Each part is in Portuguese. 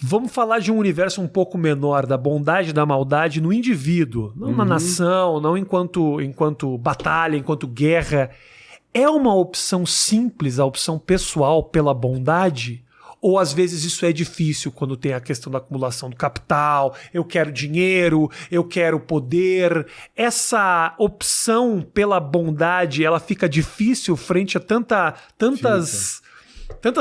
Vamos falar de um universo um pouco menor, da bondade e da maldade no indivíduo, não na nação, não enquanto batalha, enquanto guerra. É uma opção simples, a opção pessoal pela bondade? Ou às vezes isso é difícil quando tem a questão da acumulação do capital, eu quero dinheiro, eu quero poder. Essa opção pela bondade, ela fica difícil frente a tantas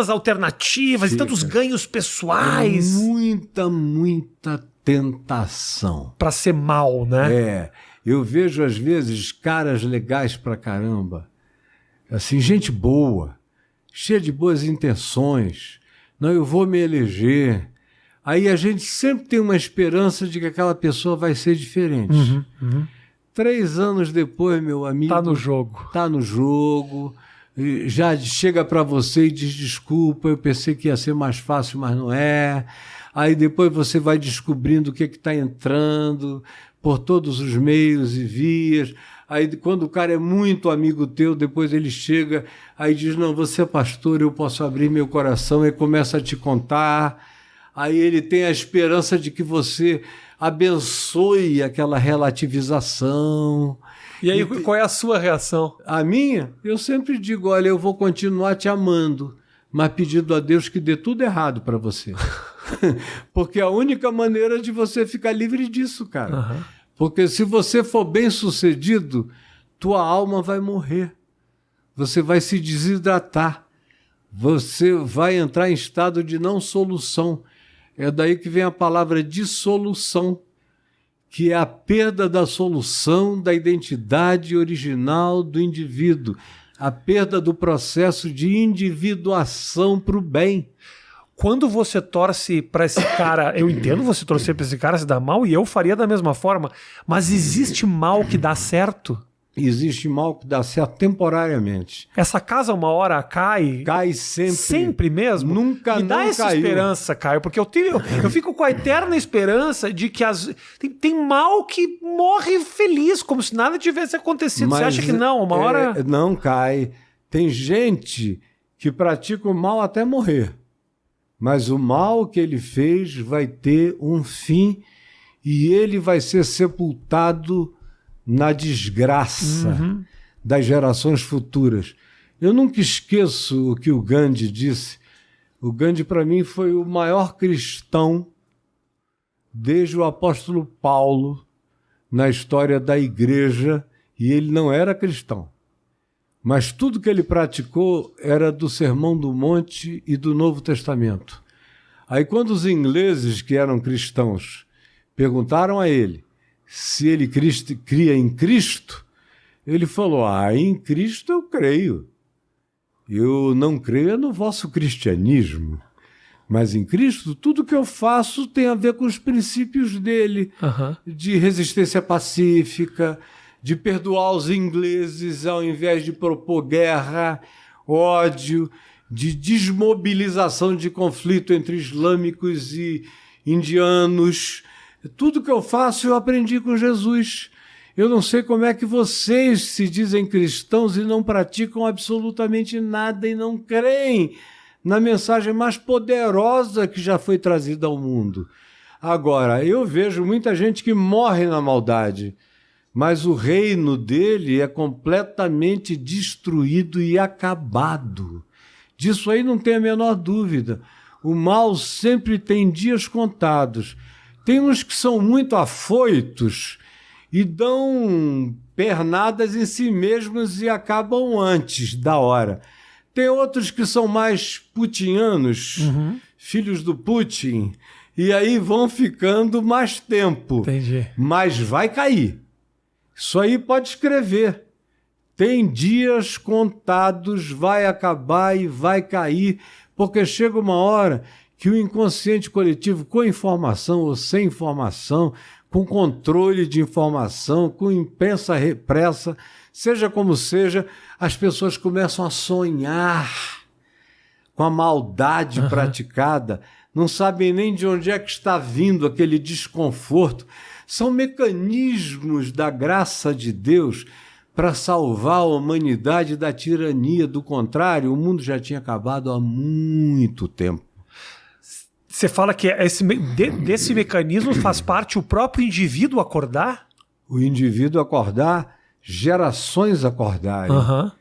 alternativas e tantos ganhos pessoais. Muita tentação. Pra ser mal, né? Eu vejo às vezes caras legais pra caramba, assim, gente boa, cheia de boas intenções. Não, eu vou me eleger. Aí a gente sempre tem uma esperança de que aquela pessoa vai ser diferente. 3 anos depois, meu amigo... Tá no jogo. Tá no jogo. Já chega para você e diz desculpa, eu pensei que ia ser mais fácil, mas não é. Aí depois você vai descobrindo o que está entrando por todos os meios e vias. Aí quando o cara é muito amigo teu, depois ele chega, aí diz, não, você é pastor, eu posso abrir meu coração, e começa a te contar. Aí ele tem a esperança de que você abençoe aquela relativização. E aí, qual é a sua reação? A minha? Eu sempre digo, olha, eu vou continuar te amando, mas pedindo a Deus que dê tudo errado para você. Porque é a única maneira de você ficar livre disso, cara. Porque se você for bem-sucedido, tua alma vai morrer. Você vai se desidratar. Você vai entrar em estado de não solução. É daí que vem a palavra dissolução, que é a perda da solução da identidade original do indivíduo, a perda do processo de individuação para o bem. Quando você torce para esse cara, eu entendo você torcer para esse cara se dar mal, e eu faria da mesma forma, mas existe mal que dá certo? Existe mal que dá certo temporariamente. Essa casa uma hora cai? Cai sempre. Sempre mesmo? Nunca Me dá essa caiu. Esperança, Caio, porque eu fico com a eterna esperança de que tem mal que morre feliz, como se nada tivesse acontecido. Mas você acha que não? Uma hora... Não cai. Tem gente que pratica o mal até morrer. Mas o mal que ele fez vai ter um fim e ele vai ser sepultado na desgraça das gerações futuras. Eu nunca esqueço o que o Gandhi disse. O Gandhi, para mim, foi o maior cristão desde o apóstolo Paulo na história da igreja, e ele não era cristão. Mas tudo que ele praticou era do Sermão do Monte e do Novo Testamento. Aí quando os ingleses, que eram cristãos, perguntaram a ele se ele cria em Cristo, ele falou, em Cristo eu creio. Eu não creio no vosso cristianismo, mas em Cristo tudo que eu faço tem a ver com os princípios dele, de resistência pacífica, de perdoar os ingleses ao invés de propor guerra, ódio, de desmobilização de conflito entre islâmicos e indianos. Tudo que eu faço eu aprendi com Jesus. Eu não sei como é que vocês se dizem cristãos e não praticam absolutamente nada e não creem na mensagem mais poderosa que já foi trazida ao mundo. Agora, eu vejo muita gente que morre na maldade, mas o reino dele é completamente destruído e acabado. Disso aí não tem a menor dúvida. O mal sempre tem dias contados. Tem uns que são muito afoitos e dão pernadas em si mesmos e acabam antes da hora. Tem outros que são mais putinianos, filhos do Putin, e aí vão ficando mais tempo. Entendi. Mas vai cair. Isso aí pode escrever. Tem dias contados, vai acabar e vai cair, porque chega uma hora que o inconsciente coletivo, com informação ou sem informação, com controle de informação, com imprensa repressa, seja como seja, as pessoas começam a sonhar com a maldade praticada, não sabem nem de onde é que está vindo aquele desconforto. São mecanismos da graça de Deus para salvar a humanidade da tirania. Do contrário, o mundo já tinha acabado há muito tempo. Você fala que desse mecanismo faz parte o próprio indivíduo acordar? O indivíduo acordar, gerações acordarem. Aham.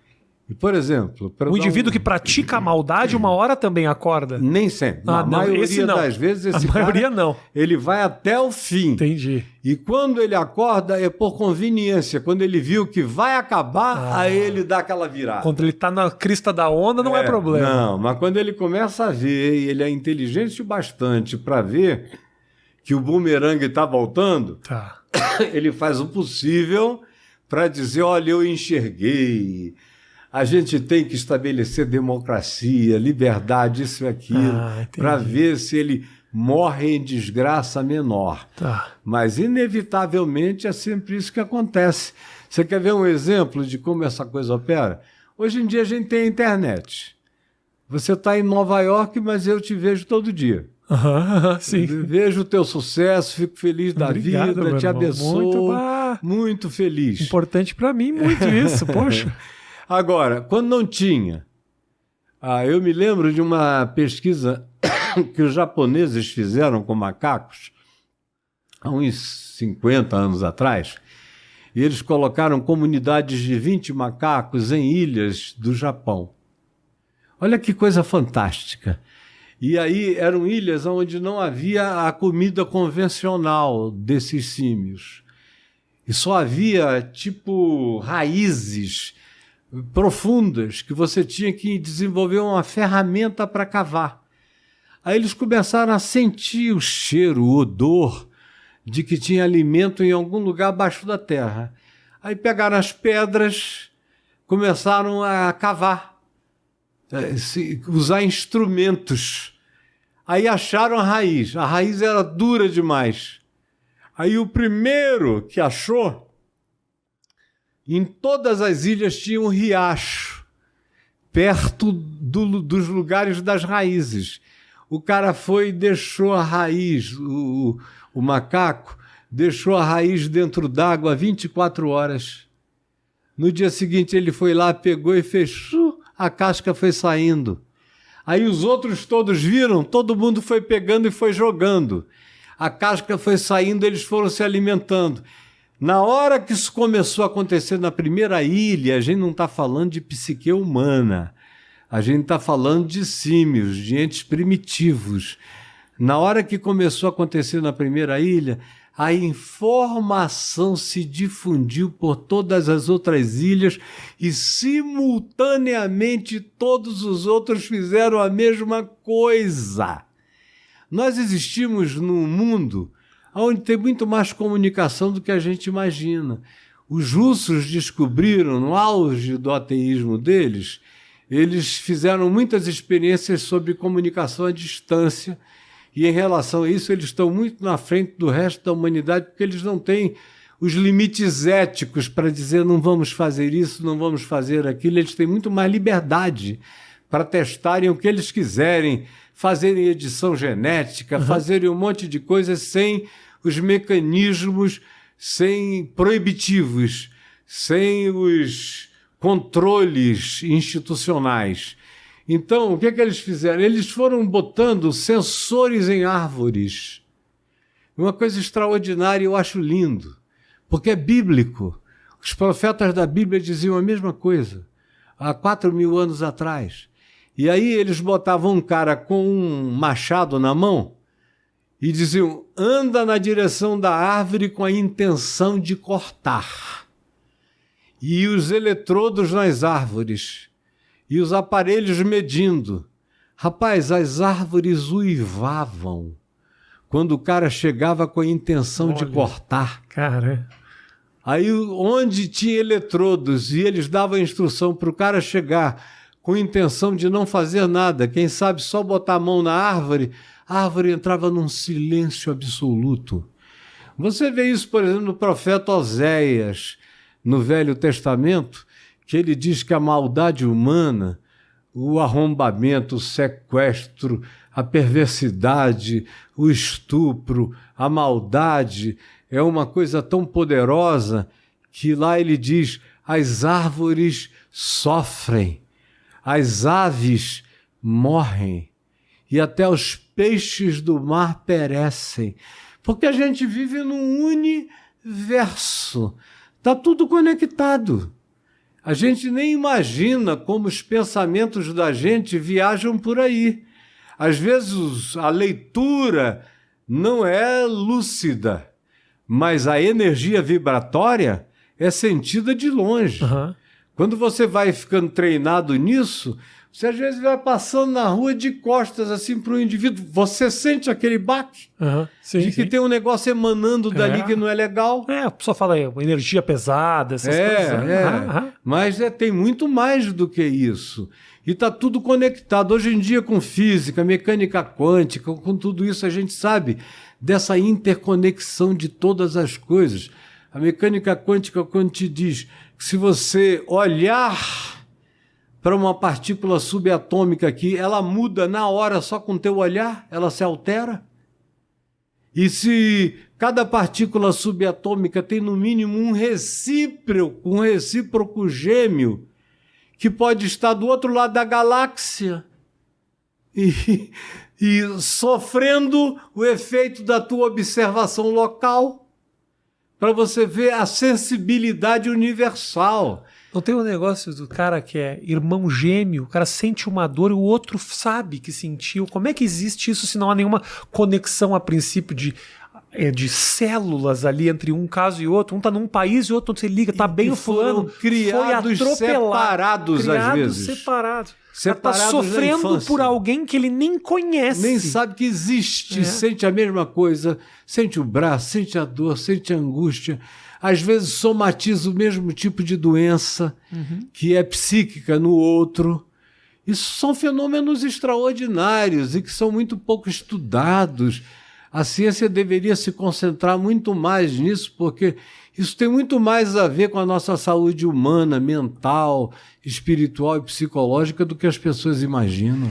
E, por exemplo... O indivíduo que pratica a maldade, uma hora também acorda? Nem sempre. Ah, A não, maioria esse não. das vezes, esse A maioria cara, não. ele vai até o fim. Entendi. E quando ele acorda, é por conveniência. Quando ele viu que vai acabar, aí ele dá aquela virada. Quando ele tá na crista da onda, não é problema. Não, mas quando ele começa a ver, e ele é inteligente o bastante para ver que o bumerangue está voltando, Tá. ele faz o possível para dizer, olha, eu enxerguei... A gente tem que estabelecer democracia, liberdade, isso e aquilo, para ver se ele morre em desgraça menor. Tá. Mas, inevitavelmente, é sempre isso que acontece. Você quer ver um exemplo de como essa coisa opera? Hoje em dia a gente tem a internet. Você está em Nova York, mas eu te vejo todo dia. Sim. Vejo o teu sucesso, fico feliz da Obrigado, vida, meu te irmão. abençoo. Muito feliz. Importante para mim muito isso, poxa. Agora, quando não tinha, eu me lembro de uma pesquisa que os japoneses fizeram com macacos há uns 50 anos atrás, e eles colocaram comunidades de 20 macacos em ilhas do Japão. Olha que coisa fantástica. E aí eram ilhas onde não havia a comida convencional desses símios. E só havia, tipo, raízes profundas, que você tinha que desenvolver uma ferramenta para cavar. Aí eles começaram a sentir o cheiro, o odor de que tinha alimento em algum lugar abaixo da terra. Aí pegaram as pedras, começaram a cavar, usar instrumentos. Aí acharam a raiz era dura demais. Aí o primeiro que achou, em todas as ilhas tinha um riacho, perto dos lugares das raízes. O cara foi e deixou a raiz, o macaco, deixou a raiz dentro d'água 24 horas. No dia seguinte ele foi lá, pegou e fez, a casca foi saindo. Aí os outros todos viram, todo mundo foi pegando e foi jogando. A casca foi saindo, eles foram se alimentando. Na hora que isso começou a acontecer na primeira ilha, a gente não está falando de psique humana, a gente está falando de símios, de entes primitivos. Na hora que começou a acontecer na primeira ilha, a informação se difundiu por todas as outras ilhas e, simultaneamente, todos os outros fizeram a mesma coisa. Nós existimos num mundo onde tem muito mais comunicação do que a gente imagina. Os russos descobriram, no auge do ateísmo deles, eles fizeram muitas experiências sobre comunicação à distância, e em relação a isso eles estão muito na frente do resto da humanidade, porque eles não têm os limites éticos para dizer não vamos fazer isso, não vamos fazer aquilo. Eles têm muito mais liberdade para testarem o que eles quiserem, fazerem edição genética, fazerem um monte de coisas sem os mecanismos, sem proibitivos, sem os controles institucionais. Então, o que é que eles fizeram? Eles foram botando sensores em árvores. Uma coisa extraordinária, eu acho lindo, porque é bíblico. Os profetas da Bíblia diziam a mesma coisa, há 4.000 anos atrás. E aí eles botavam um cara com um machado na mão e diziam, anda na direção da árvore com a intenção de cortar. E os eletrodos nas árvores, e os aparelhos medindo. Rapaz, as árvores uivavam quando o cara chegava com a intenção de cortar. Cara. Aí onde tinha eletrodos e eles davam a instrução para o cara chegar com a intenção de não fazer nada, quem sabe só botar a mão na árvore, a árvore entrava num silêncio absoluto. Você vê isso, por exemplo, no profeta Oséias, no Velho Testamento, que ele diz que a maldade humana, o arrombamento, o sequestro, a perversidade, o estupro, a maldade, é uma coisa tão poderosa que lá ele diz, as árvores sofrem, as aves morrem e até os peixes do mar perecem. Porque a gente vive num universo. Está tudo conectado. A gente nem imagina como os pensamentos da gente viajam por aí. Às vezes a leitura não é lúcida, mas a energia vibratória é sentida de longe. Uhum. Quando você vai ficando treinado nisso, você às vezes vai passando na rua de costas assim para o indivíduo, você sente aquele baque Sim, de que tem um negócio emanando dali que não é legal. A pessoa fala aí, energia pesada, essas coisas. Mas tem muito mais do que isso. E está tudo conectado. Hoje em dia, com física, mecânica quântica, com tudo isso, a gente sabe dessa interconexão de todas as coisas. A mecânica quântica, quando te diz que se você olhar para uma partícula subatômica aqui, ela muda na hora só com o teu olhar, ela se altera. E se cada partícula subatômica tem no mínimo um recíproco gêmeo, que pode estar do outro lado da galáxia e sofrendo o efeito da tua observação local, para você ver a sensibilidade universal. Não tem um negócio do cara que é irmão gêmeo, o cara sente uma dor e o outro sabe que sentiu. Como é que existe isso se não há nenhuma conexão a princípio de células ali entre um caso e outro? Um tá num país e o outro não se liga, tá bem o fulano. Criados separados às vezes. Separados. Separados tá sofrendo por alguém que ele nem conhece. Nem sabe que existe, sente a mesma coisa, sente o braço, sente a dor, sente a angústia. Às vezes somatiza o mesmo tipo de doença que é psíquica no outro. Isso são fenômenos extraordinários e que são muito pouco estudados. A ciência deveria se concentrar muito mais nisso, porque isso tem muito mais a ver com a nossa saúde humana, mental, espiritual e psicológica do que as pessoas imaginam.